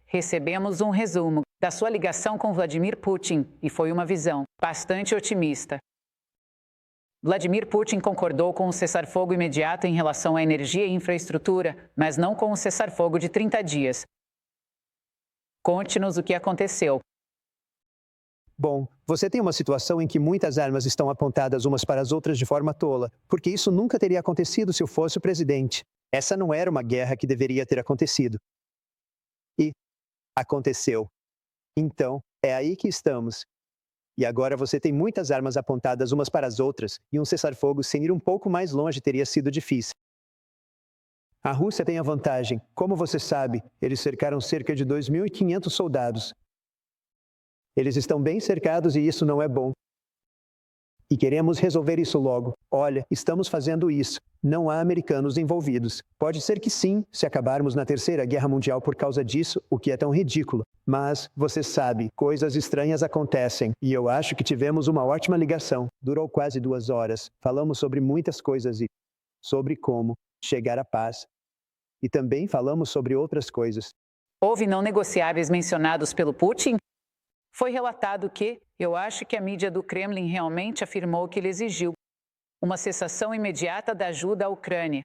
recebemos um resumo da sua ligação com Vladimir Putin e foi uma visão bastante otimista. Vladimir Putin concordou com o cessar-fogo imediato em relação à energia e infraestrutura, mas não com o cessar-fogo de 30 dias. Conte-nos o que aconteceu. Bom, você tem uma situação em que muitas armas estão apontadas umas para as outras de forma tola, porque isso nunca teria acontecido se eu fosse o presidente. Essa não era uma guerra que deveria ter acontecido. E aconteceu. Então, é aí que estamos. E agora você tem muitas armas apontadas umas para as outras, e um cessar-fogo sem ir um pouco mais longe teria sido difícil. A Rússia tem a vantagem. Como você sabe, eles cercaram cerca de 2.500 soldados. Eles estão bem cercados e isso não é bom. E queremos resolver isso logo. Olha, estamos fazendo isso. Não há americanos envolvidos. Pode ser que sim, se acabarmos na Terceira Guerra Mundial por causa disso, o que é tão ridículo. Mas, você sabe, coisas estranhas acontecem. E eu acho que tivemos uma ótima ligação. Durou quase 2 horas. Falamos sobre muitas coisas e sobre como chegar à paz. E também falamos sobre outras coisas. Houve não negociáveis mencionados pelo Putin? Foi relatado que, eu acho que a mídia do Kremlin realmente afirmou que ele exigiu uma cessação imediata da ajuda à Ucrânia,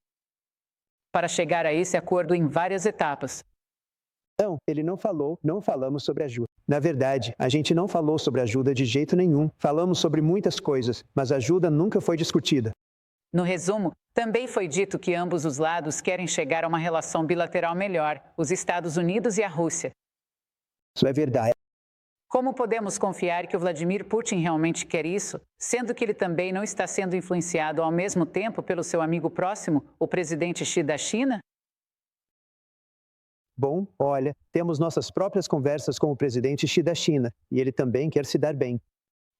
para chegar a esse acordo em várias etapas. Não, ele não falou, não falamos sobre ajuda. Na verdade, a gente não falou sobre ajuda de jeito nenhum. Falamos sobre muitas coisas, mas a ajuda nunca foi discutida. No resumo, também foi dito que ambos os lados querem chegar a uma relação bilateral melhor, os Estados Unidos e a Rússia. Isso é verdade. Como podemos confiar que o Vladimir Putin realmente quer isso, sendo que ele também não está sendo influenciado ao mesmo tempo pelo seu amigo próximo, o presidente Xi da China? Bom, olha, temos nossas próprias conversas com o presidente Xi da China, e ele também quer se dar bem.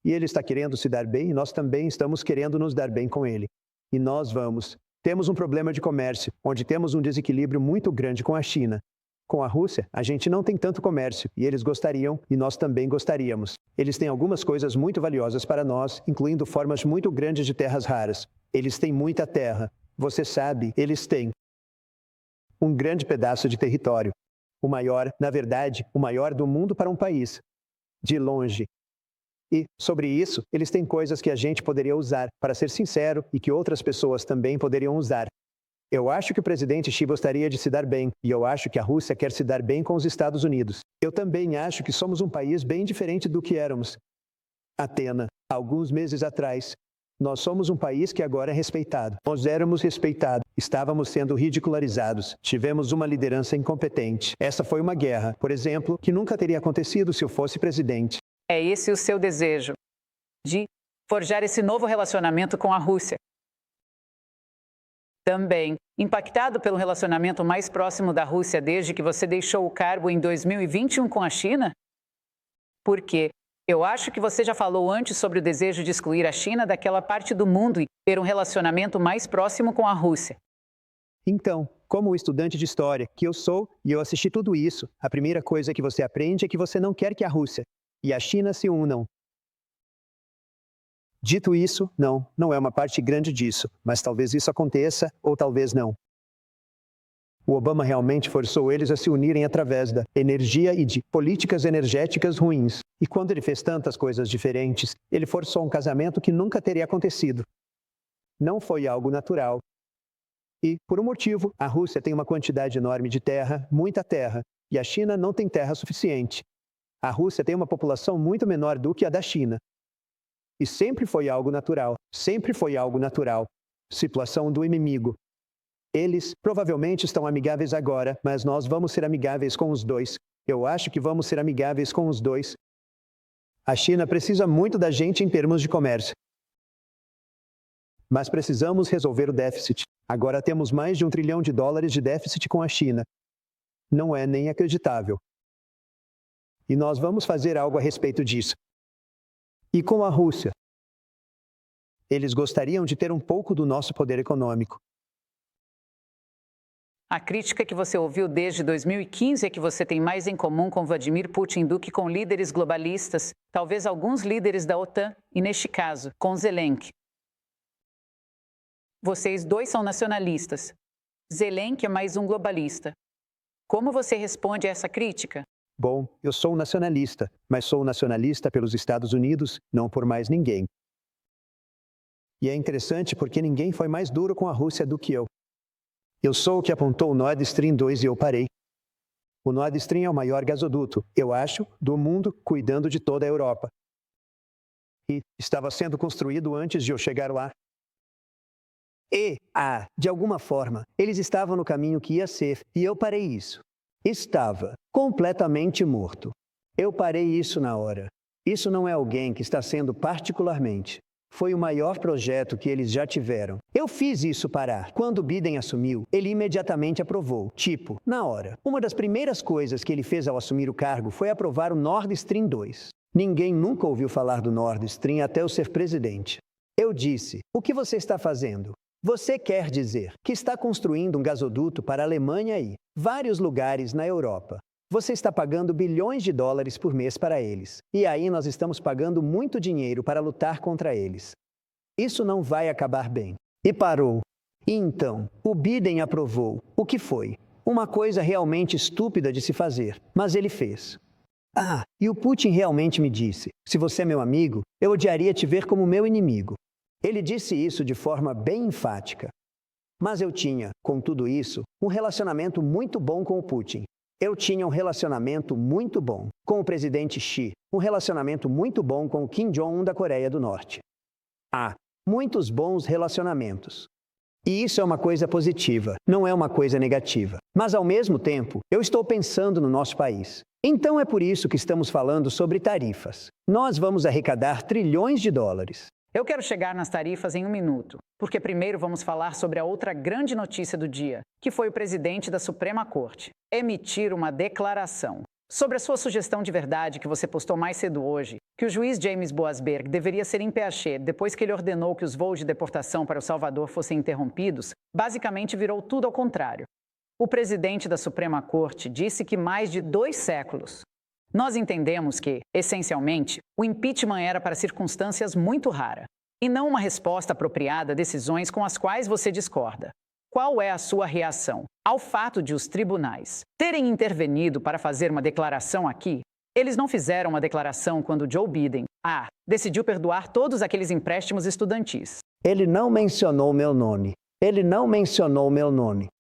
E ele está querendo se dar bem e nós também estamos querendo nos dar bem com ele. E nós vamos. Temos um problema de comércio, onde temos um desequilíbrio muito grande com a China. Com a Rússia, a gente não tem tanto comércio, e eles gostariam, e nós também gostaríamos. Eles têm algumas coisas muito valiosas para nós, incluindo formas muito grandes de terras raras. Eles têm muita terra. Você sabe, eles têm um grande pedaço de território. O maior, na verdade, o maior do mundo para um país. De longe. E, sobre isso, eles têm coisas que a gente poderia usar, para ser sincero, e que outras pessoas também poderiam usar. Eu acho que o presidente Xi gostaria de se dar bem, e eu acho que a Rússia quer se dar bem com os Estados Unidos. Eu também acho que somos um país bem diferente do que éramos. Atena, alguns meses atrás. Nós somos um país que agora é respeitado. Nós éramos respeitados. Estávamos sendo ridicularizados. Tivemos uma liderança incompetente. Essa foi uma guerra, por exemplo, que nunca teria acontecido se eu fosse presidente. É esse o seu desejo, de forjar esse novo relacionamento com a Rússia. Também, impactado pelo relacionamento mais próximo da Rússia desde que você deixou o cargo em 2021 com a China? Porque eu acho que você já falou antes sobre o desejo de excluir a China daquela parte do mundo e ter um relacionamento mais próximo com a Rússia. Então, como estudante de história que eu sou, e eu assisti tudo isso, a primeira coisa que você aprende é que você não quer que a Rússia e a China se unam. Dito isso, não é uma parte grande disso, mas talvez isso aconteça, ou talvez não. O Obama realmente forçou eles a se unirem através da energia e de políticas energéticas ruins. E quando ele fez tantas coisas diferentes, ele forçou um casamento que nunca teria acontecido. Não foi algo natural. E, por um motivo, a Rússia tem uma quantidade enorme de terra, muita terra, e a China não tem terra suficiente. A Rússia tem uma população muito menor do que a da China. E sempre foi algo natural, sempre foi algo natural. Situação do inimigo. Eles provavelmente estão amigáveis agora, mas nós vamos ser amigáveis com os dois. Eu acho que vamos ser amigáveis com os dois. A China precisa muito da gente em termos de comércio. Mas precisamos resolver o déficit. Agora temos mais de $1 trilhão de déficit com a China. Não é nem acreditável. E nós vamos fazer algo a respeito disso. E com a Rússia? Eles gostariam de ter um pouco do nosso poder econômico. A crítica que você ouviu desde 2015 é que você tem mais em comum com Vladimir Putin do que com líderes globalistas, talvez alguns líderes da OTAN, e neste caso, com Zelensky. Vocês dois são nacionalistas. Zelensky é mais um globalista. Como você responde a essa crítica? Bom, eu sou um nacionalista, mas sou um nacionalista pelos Estados Unidos, não por mais ninguém. E é interessante porque ninguém foi mais duro com a Rússia do que eu. Eu sou o que apontou o Nord Stream 2 e eu parei. O Nord Stream é o maior gasoduto, eu acho, do mundo, cuidando de toda a Europa. E estava sendo construído antes de eu chegar lá. De alguma forma, eles estavam no caminho que ia ser, e eu parei isso. Estava completamente morto. Eu parei isso na hora. Isso não é alguém que está sendo particularmente. Foi o maior projeto que eles já tiveram. Eu fiz isso parar. Quando Biden assumiu, ele imediatamente aprovou. Tipo, na hora. Uma das primeiras coisas que ele fez ao assumir o cargo foi aprovar o Nord Stream 2. Ninguém nunca ouviu falar do Nord Stream até eu ser presidente. Eu disse, o que você está fazendo? Você quer dizer que está construindo um gasoduto para a Alemanha e vários lugares na Europa. Você está pagando bilhões de dólares por mês para eles. E aí nós estamos pagando muito dinheiro para lutar contra eles. Isso não vai acabar bem. E parou. E então, o Biden aprovou. O que foi? Uma coisa realmente estúpida de se fazer. Mas ele fez. E o Putin realmente me disse, se você é meu amigo, eu odiaria te ver como meu inimigo. Ele disse isso de forma bem enfática. Mas eu tinha, com tudo isso, um relacionamento muito bom com o Putin. Eu tinha um relacionamento muito bom com o presidente Xi, um relacionamento muito bom com o Kim Jong-un da Coreia do Norte. Muitos bons relacionamentos. E isso é uma coisa positiva, não é uma coisa negativa. Mas, ao mesmo tempo, eu estou pensando no nosso país. Então é por isso que estamos falando sobre tarifas. Nós vamos arrecadar trilhões de dólares. Eu quero chegar nas tarifas em um minuto, porque primeiro vamos falar sobre a outra grande notícia do dia, que foi o presidente da Suprema Corte emitir uma declaração sobre a sua sugestão de verdade que você postou mais cedo hoje, que o juiz James Boasberg deveria ser impeachado depois que ele ordenou que os voos de deportação para o Salvador fossem interrompidos, basicamente virou tudo ao contrário. O presidente da Suprema Corte disse que mais de 2 séculos. Nós entendemos que, essencialmente, o impeachment era para circunstâncias muito raras, e não uma resposta apropriada a decisões com as quais você discorda. Qual é a sua reação ao fato de os tribunais terem intervenido para fazer uma declaração aqui? Eles não fizeram uma declaração quando Joe Biden, decidiu perdoar todos aqueles empréstimos estudantis. Ele não mencionou meu nome.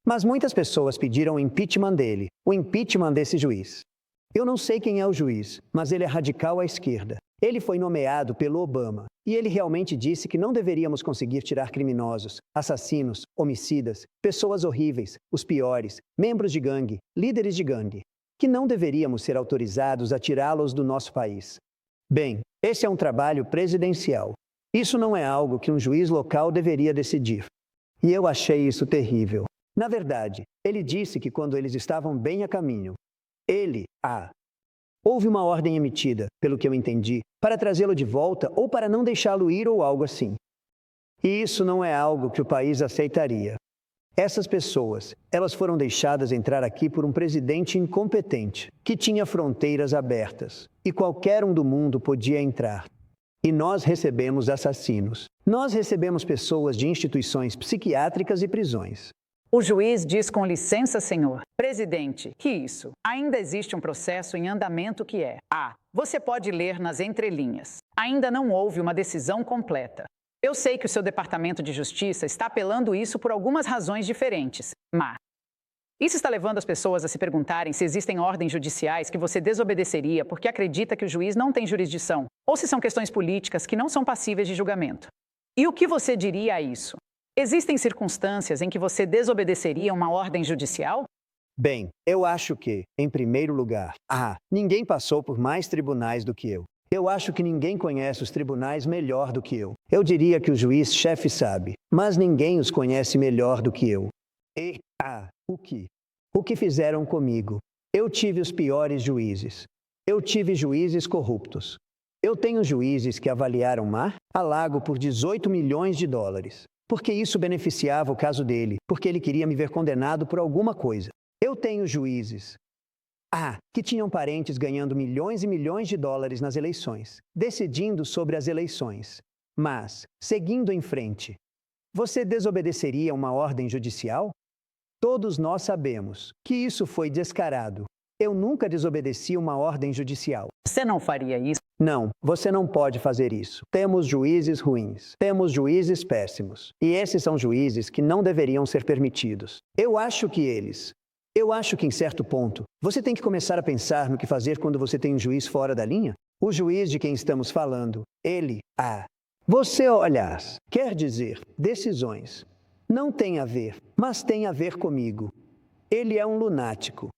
Mas muitas pessoas pediram o impeachment dele, o impeachment desse juiz. Eu não sei quem é o juiz, mas ele é radical à esquerda. Ele foi nomeado pelo Obama, e ele realmente disse que não deveríamos conseguir tirar criminosos, assassinos, homicidas, pessoas horríveis, os piores, membros de gangue, líderes de gangue, que não deveríamos ser autorizados a tirá-los do nosso país. Bem, esse é um trabalho presidencial. Isso não é algo que um juiz local deveria decidir. E eu achei isso terrível. Na verdade, ele disse que quando eles estavam bem a caminho, houve uma ordem emitida, pelo que eu entendi, para trazê-lo de volta ou para não deixá-lo ir ou algo assim. E isso não é algo que o país aceitaria. Essas pessoas, elas foram deixadas entrar aqui por um presidente incompetente, que tinha fronteiras abertas, e qualquer um do mundo podia entrar. E nós recebemos assassinos. Nós recebemos pessoas de instituições psiquiátricas e prisões. O juiz diz com licença, senhor. Presidente, que isso? Ainda existe um processo em andamento que é você pode ler nas entrelinhas. Ainda não houve uma decisão completa. Eu sei que o seu Departamento de Justiça está apelando isso por algumas razões diferentes, mas isso está levando as pessoas a se perguntarem se existem ordens judiciais que você desobedeceria porque acredita que o juiz não tem jurisdição, ou se são questões políticas que não são passíveis de julgamento. E o que você diria a isso? Existem circunstâncias em que você desobedeceria uma ordem judicial? Bem, eu acho que, em primeiro lugar, ninguém passou por mais tribunais do que eu. Eu acho que ninguém conhece os tribunais melhor do que eu. Eu diria que o juiz-chefe sabe, mas ninguém os conhece melhor do que eu. O que fizeram comigo? Eu tive os piores juízes. Eu tive juízes corruptos. Eu tenho juízes que avaliaram Mar-a-Lago por 18 milhões de dólares. Porque isso beneficiava o caso dele, porque ele queria me ver condenado por alguma coisa. Eu tenho juízes que tinham parentes ganhando milhões e milhões de dólares nas eleições, decidindo sobre as eleições. Mas, seguindo em frente, você desobedeceria uma ordem judicial? Todos nós sabemos que isso foi descarado. Eu nunca desobedeci uma ordem judicial. Você não faria isso? Não, você não pode fazer isso. Temos juízes ruins. Temos juízes péssimos. E esses são juízes que não deveriam ser permitidos. Eu acho que em certo ponto, você tem que começar a pensar no que fazer quando você tem um juiz fora da linha. O juiz de quem estamos falando, você olhas, quer dizer, decisões. Não tem a ver, mas tem a ver comigo. Ele é um lunático.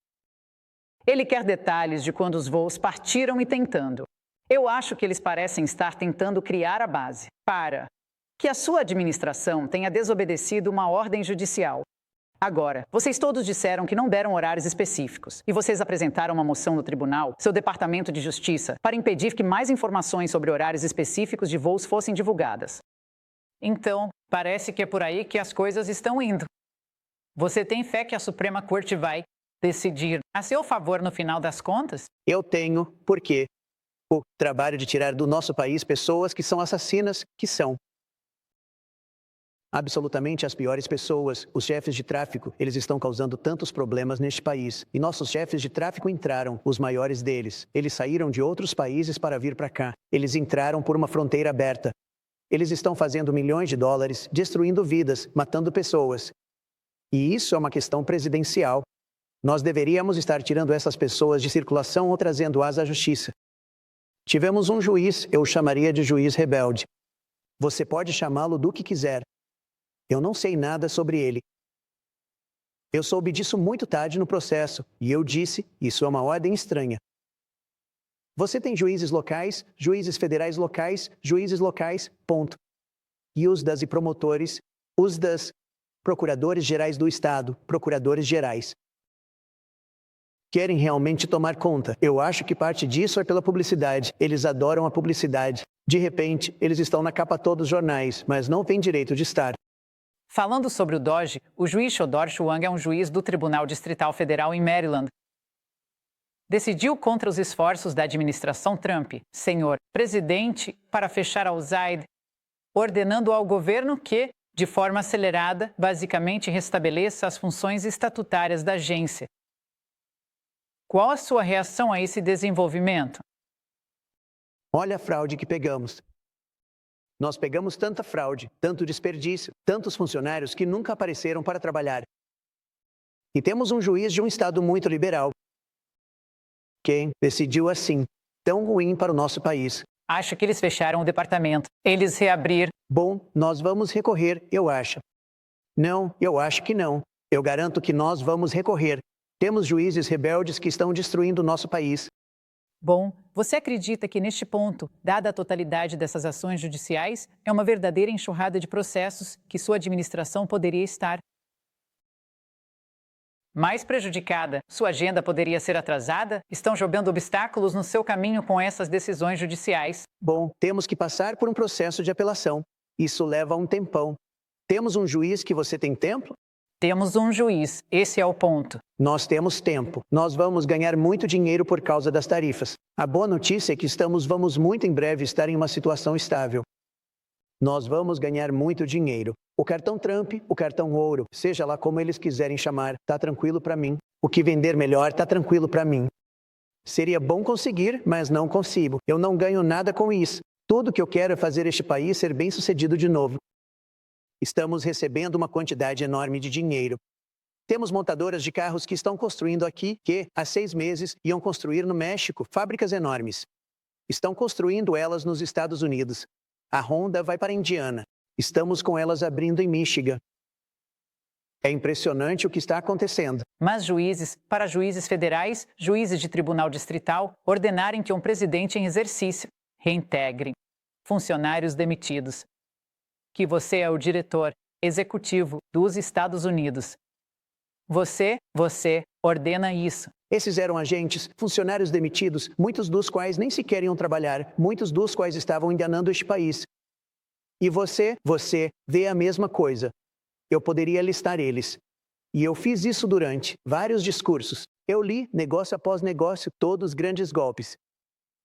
Ele quer detalhes de quando os voos partiram e tentando. Eu acho que eles parecem estar tentando criar a base para que a sua administração tenha desobedecido uma ordem judicial. Agora, vocês todos disseram que não deram horários específicos e vocês apresentaram uma moção no tribunal, seu Departamento de Justiça, para impedir que mais informações sobre horários específicos de voos fossem divulgadas. Então, parece que é por aí que as coisas estão indo. Você tem fé que a Suprema Corte vai decidir a seu favor no final das contas? Eu tenho, porque o trabalho de tirar do nosso país pessoas que são assassinas, que são absolutamente as piores pessoas. Os chefes de tráfico, eles estão causando tantos problemas neste país. E nossos chefes de tráfico entraram, os maiores deles. Eles saíram de outros países para vir para cá. Eles entraram por uma fronteira aberta. Eles estão fazendo milhões de dólares, destruindo vidas, matando pessoas. E isso é uma questão presidencial. Nós deveríamos estar tirando essas pessoas de circulação ou trazendo-as à justiça. Tivemos um juiz, eu o chamaria de juiz rebelde. Você pode chamá-lo do que quiser. Eu não sei nada sobre ele. Eu soube disso muito tarde no processo, e eu disse, isso é uma ordem estranha. Você tem juízes locais, juízes federais locais, juízes locais, ponto. E os das e promotores, os das procuradores gerais do estado, procuradores gerais. Querem realmente tomar conta. Eu acho que parte disso é pela publicidade. Eles adoram a publicidade. De repente, eles estão na capa todos os jornais, mas não têm direito de estar. Falando sobre o DOGE, o juiz Shodor Shuang é um juiz do Tribunal Distrital Federal em Maryland. Decidiu contra os esforços da administração Trump, senhor presidente, para fechar a USAID, ordenando ao governo que, de forma acelerada, basicamente restabeleça as funções estatutárias da agência. Qual a sua reação a esse desenvolvimento? Olha a fraude que pegamos. Nós pegamos tanta fraude, tanto desperdício, tantos funcionários que nunca apareceram para trabalhar. E temos um juiz de um estado muito liberal. Quem decidiu assim, tão ruim para o nosso país. Acho que eles fecharam o departamento. Eles reabrir. Bom, nós vamos recorrer, eu acho. Não, eu acho que não. Eu garanto que nós vamos recorrer. Temos juízes rebeldes que estão destruindo o nosso país. Bom, você acredita que neste ponto, dada a totalidade dessas ações judiciais, é uma verdadeira enxurrada de processos que sua administração poderia estar mais prejudicada? Sua agenda poderia ser atrasada? Estão jogando obstáculos no seu caminho com essas decisões judiciais? Bom, temos que passar por um processo de apelação. Isso leva um tempão. Temos um juiz que você tem tempo? Temos um juiz, esse é o ponto. Nós temos tempo. Nós vamos ganhar muito dinheiro por causa das tarifas. A boa notícia é que vamos muito em breve estar em uma situação estável. Nós vamos ganhar muito dinheiro. O cartão Trump, o cartão ouro, seja lá como eles quiserem chamar, tá tranquilo para mim. O que vender melhor tá tranquilo para mim. Seria bom conseguir, mas não consigo. Eu não ganho nada com isso. Tudo que eu quero é fazer este país ser bem-sucedido de novo. Estamos recebendo uma quantidade enorme de dinheiro. Temos montadoras de carros que estão construindo aqui, que, há 6 meses, iam construir no México fábricas enormes. Estão construindo elas nos Estados Unidos. A Honda vai para a Indiana. Estamos com elas abrindo em Michigan. É impressionante o que está acontecendo. Mas juízes, para juízes federais, juízes de tribunal distrital, ordenarem que um presidente em exercício reintegre funcionários demitidos. Que você é o diretor executivo dos Estados Unidos. Você ordena isso. Esses eram agentes, funcionários demitidos, muitos dos quais nem sequer iam trabalhar, muitos dos quais estavam enganando este país. E você vê a mesma coisa. Eu poderia listar eles. E eu fiz isso durante vários discursos. Eu li, negócio após negócio, todos grandes golpes.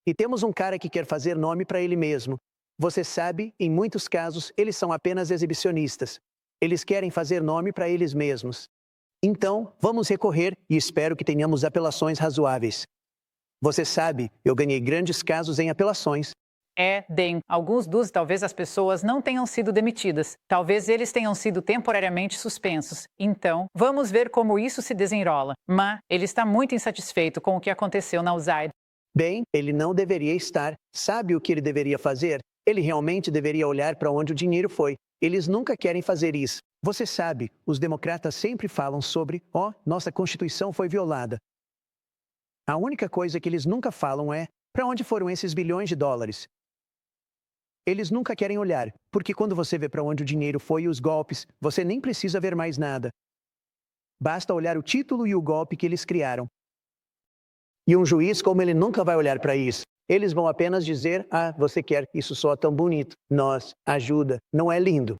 E temos um cara que quer fazer nome para ele mesmo. Você sabe, em muitos casos, eles são apenas exibicionistas. Eles querem fazer nome para eles mesmos. Então, vamos recorrer e espero que tenhamos apelações razoáveis. Você sabe, eu ganhei grandes casos em apelações. Deem. Alguns dos talvez as pessoas não tenham sido demitidas. Talvez eles tenham sido temporariamente suspensos. Então, vamos ver como isso se desenrola. Ma, ele está muito insatisfeito com o que aconteceu na USAID. Bem, ele não deveria estar. Sabe o que ele deveria fazer? Ele realmente deveria olhar para onde o dinheiro foi. Eles nunca querem fazer isso. Você sabe, os democratas sempre falam sobre, nossa Constituição foi violada. A única coisa que eles nunca falam é, para onde foram esses bilhões de dólares? Eles nunca querem olhar, porque quando você vê para onde o dinheiro foi e os golpes, você nem precisa ver mais nada. Basta olhar o título e o golpe que eles criaram. E um juiz como ele nunca vai olhar para isso. Eles vão apenas dizer, você quer, isso soa tão bonito. Nós, ajuda, não é lindo.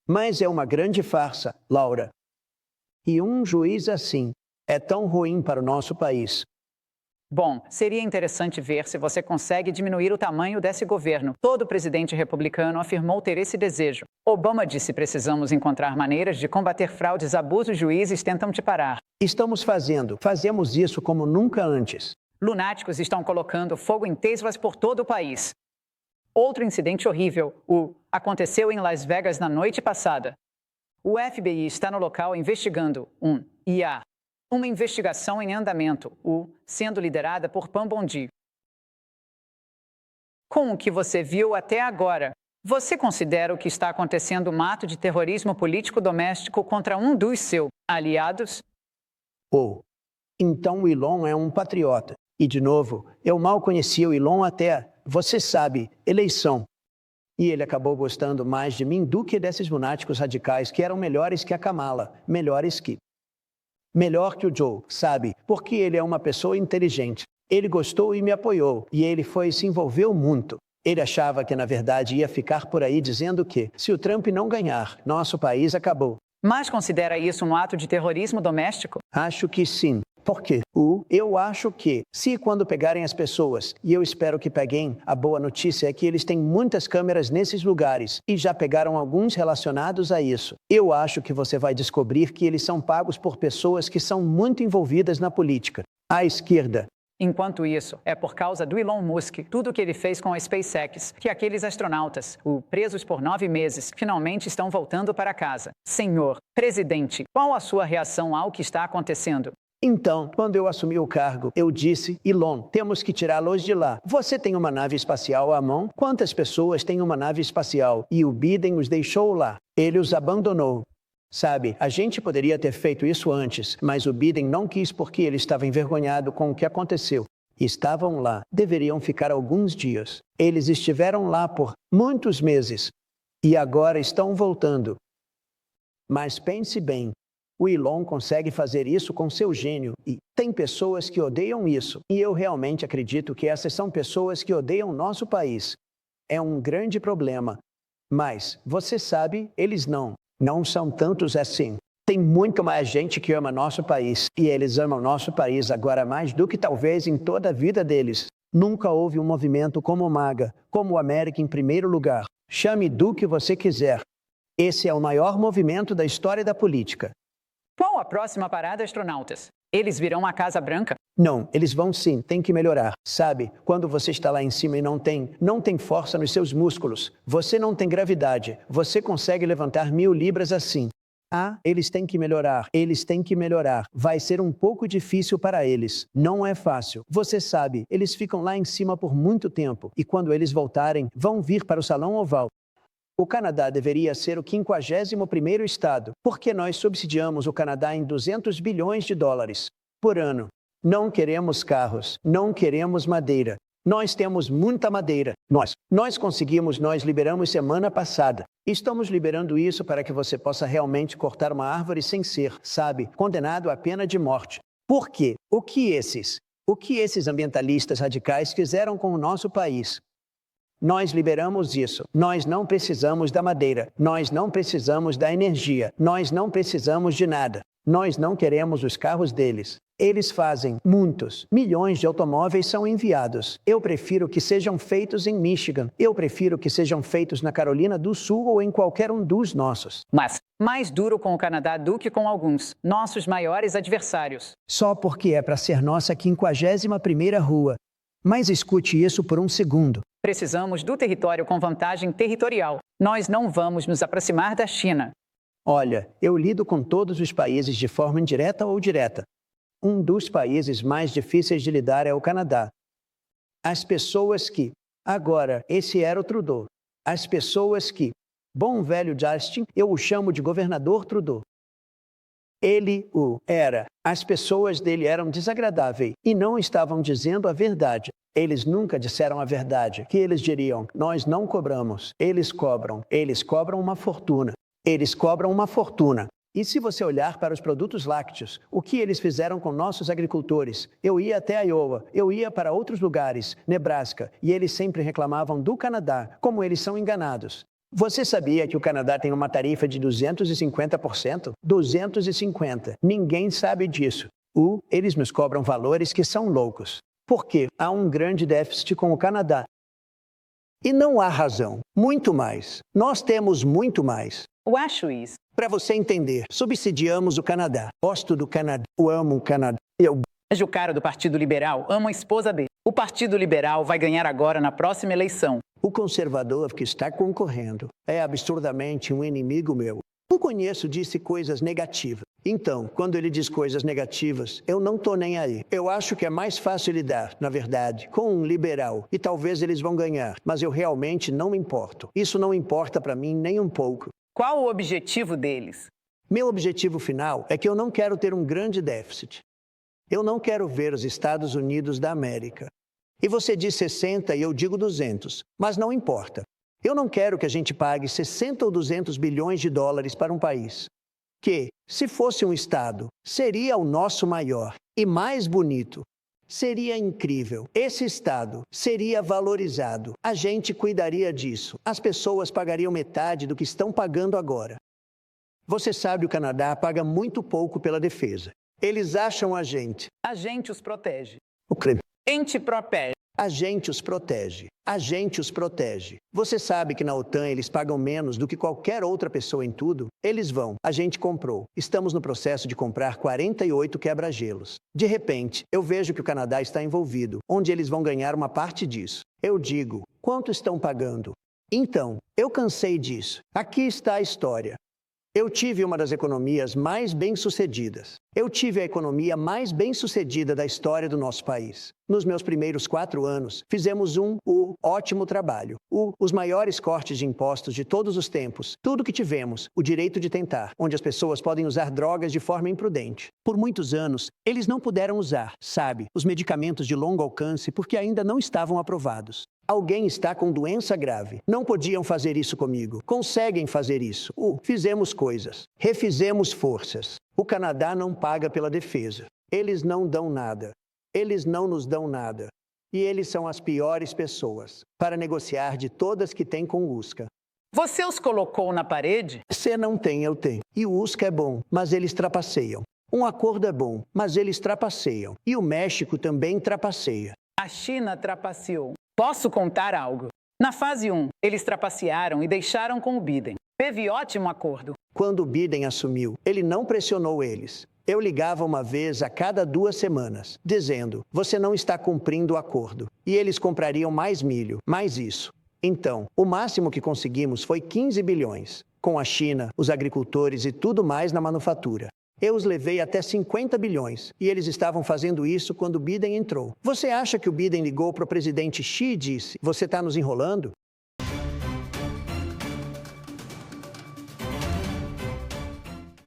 Mas é uma grande farsa, Laura. E um juiz assim é tão ruim para o nosso país. Bom, seria interessante ver se você consegue diminuir o tamanho desse governo. Todo presidente republicano afirmou ter esse desejo. Obama disse: precisamos encontrar maneiras de combater fraudes, abusos, juízes tentam te parar. Fazemos isso como nunca antes. Lunáticos estão colocando fogo em Teslas por todo o país. Outro incidente horrível, aconteceu em Las Vegas na noite passada. O FBI está no local investigando uma investigação em andamento, sendo liderada por Pam Bondi. Com o que você viu até agora, você considera o que está acontecendo um ato de terrorismo político doméstico contra um dos seus aliados? Então o Elon é um patriota. E, de novo, eu mal conhecia o Elon até, você sabe, eleição. E ele acabou gostando mais de mim do que desses lunáticos radicais que eram melhores que a Kamala, melhor que o Joe, sabe? Porque ele é uma pessoa inteligente. Ele gostou e me apoiou, e ele se envolveu muito. Ele achava que, na verdade, ia ficar por aí dizendo que, se o Trump não ganhar, nosso país acabou. Mas considera isso um ato de terrorismo doméstico? Acho que sim. Por quê? Eu acho que, se quando pegarem as pessoas, e eu espero que peguem, a boa notícia é que eles têm muitas câmeras nesses lugares, e já pegaram alguns relacionados a isso. Eu acho que você vai descobrir que eles são pagos por pessoas que são muito envolvidas na política. À esquerda. Enquanto isso, é por causa do Elon Musk, tudo o que ele fez com a SpaceX, que aqueles astronautas, presos por 9 meses, finalmente estão voltando para casa. Senhor presidente, qual a sua reação ao que está acontecendo? Então, quando eu assumi o cargo, eu disse, Elon, temos que tirá-los de lá. Você tem uma nave espacial à mão? Quantas pessoas têm uma nave espacial? E o Biden os deixou lá. Ele os abandonou. Sabe, a gente poderia ter feito isso antes, mas o Biden não quis porque ele estava envergonhado com o que aconteceu. Estavam lá, deveriam ficar alguns dias. Eles estiveram lá por muitos meses e agora estão voltando. Mas pense bem, o Elon consegue fazer isso com seu gênio e tem pessoas que odeiam isso. E eu realmente acredito que essas são pessoas que odeiam nosso país. É um grande problema. Mas, você sabe, eles não são tantos assim. Tem muito mais gente que ama nosso país. E eles amam nosso país agora mais do que talvez em toda a vida deles. Nunca houve um movimento como o MAGA, como o América em primeiro lugar. Chame do que você quiser. Esse é o maior movimento da história da política. Qual a próxima parada, astronautas? Eles virão à Casa Branca? Não, eles vão sim, tem que melhorar. Sabe, quando você está lá em cima e não tem força nos seus músculos, você não tem gravidade, você consegue levantar 1000 libras assim. Eles têm que melhorar. Vai ser um pouco difícil para eles. Não é fácil. Você sabe, eles ficam lá em cima por muito tempo, e quando eles voltarem, vão vir para o Salão Oval. O Canadá deveria ser o 51º estado, porque nós subsidiamos o Canadá em 200 bilhões de dólares por ano. Não queremos carros, não queremos madeira. Nós temos muita madeira. Nós liberamos semana passada. Estamos liberando isso para que você possa realmente cortar uma árvore sem ser, condenado à pena de morte. Por quê? O que esses ambientalistas radicais fizeram com o nosso país? Nós liberamos isso. Nós não precisamos da madeira. Nós não precisamos da energia. Nós não precisamos de nada. Nós não queremos os carros deles. Eles fazem milhões de automóveis são enviados. Eu prefiro que sejam feitos em Michigan. Eu prefiro que sejam feitos na Carolina do Sul ou em qualquer um dos nossos. Mas Mais duro com o Canadá do que com alguns, nossos maiores adversários. Só porque é para ser nossa 51ª rua. Mas escute isso por um segundo. Precisamos do território com vantagem territorial. Nós não vamos nos aproximar da China. Olha, eu lido com todos os países de forma indireta ou direta. Um dos países mais difíceis de lidar é o Canadá. As pessoas que... Agora, esse era o Trudeau. As pessoas que... Bom velho Justin, eu o chamo de governador Trudeau. Ele o era. As pessoas dele eram desagradáveis e não estavam dizendo a verdade. Eles nunca disseram a verdade. Que eles diriam, nós não cobramos. Eles cobram uma fortuna. Eles cobram uma fortuna. E se você olhar para os produtos lácteos, o que eles fizeram com nossos agricultores? Eu ia até Iowa, eu ia para outros lugares, Nebraska, e eles sempre reclamavam do Canadá, como eles são enganados. Você sabia que o Canadá tem uma tarifa de 250%? 250%. Ninguém sabe disso. Eles nos cobram valores que são loucos. Porque há um grande déficit com o Canadá. E não há razão. Muito mais. Nós temos muito mais. Eu acho isso. Para você entender, subsidiamos o Canadá. Gosto do Canadá. Eu amo o Canadá. O cara do Partido Liberal ama a esposa dele. O Partido Liberal vai ganhar agora na próxima eleição. O conservador que está concorrendo é absurdamente um inimigo meu. O conheço disse coisas negativas. Então, quando ele diz coisas negativas, eu não tô nem aí. Eu acho que é mais fácil lidar, na verdade, com um liberal. E talvez eles vão ganhar, mas eu realmente não me importo. Isso não importa para mim nem um pouco. Qual o objetivo deles? Meu objetivo final é que eu não quero ter um grande déficit. Eu não quero ver os Estados Unidos da América. E você diz 60 e eu digo 200, mas não importa. Eu não quero que a gente pague 60 ou 200 bilhões de dólares para um país que, se fosse um Estado, seria o nosso maior e mais bonito. Seria incrível. Esse Estado seria valorizado. A gente cuidaria disso. As pessoas pagariam metade do que estão pagando agora. Você sabe, o Canadá paga muito pouco pela defesa. Eles acham a gente. A gente os protege. O crime. Ente protege. A gente os protege. A gente os protege. Você sabe que na OTAN eles pagam menos do que qualquer outra pessoa em tudo? Eles vão. A gente comprou. Estamos no processo de comprar 48 quebra-gelos. De repente, eu vejo que o Canadá está envolvido, onde eles vão ganhar uma parte disso. Eu digo, quanto estão pagando? Então, eu cansei disso. Aqui está a história. Eu tive uma das economias mais bem-sucedidas. Eu tive a economia mais bem-sucedida da história do nosso país. Nos meus primeiros 4 anos, fizemos ótimo trabalho. Os maiores cortes de impostos de todos os tempos. Tudo que tivemos, o direito de tentar, onde as pessoas podem usar drogas de forma imprudente. Por muitos anos, eles não puderam usar, sabe, os medicamentos de longo alcance porque ainda não estavam aprovados. Alguém está com doença grave. Não podiam fazer isso comigo. Conseguem fazer isso. Fizemos coisas. Refizemos forças. O Canadá não paga pela defesa. Eles não dão nada. Eles não nos dão nada. E eles são as piores pessoas para negociar de todas que tem com o USCA. Você os colocou na parede? Se não tem, eu tenho. E o USCA é bom, mas eles trapaceiam. Um acordo é bom, mas eles trapaceiam. E o México também trapaceia. A China trapaceou. Posso contar algo? Na fase 1, eles trapacearam e deixaram com o Biden. Teve ótimo acordo. Quando o Biden assumiu, ele não pressionou eles. Eu ligava uma vez a cada 2 semanas, dizendo, você não está cumprindo o acordo. E eles comprariam mais milho, mais isso. Então, o máximo que conseguimos foi 15 bilhões, com a China, os agricultores e tudo mais na manufatura. Eu os levei até 50 bilhões, e eles estavam fazendo isso quando o Biden entrou. Você acha que o Biden ligou para o presidente Xi e disse, você está nos enrolando?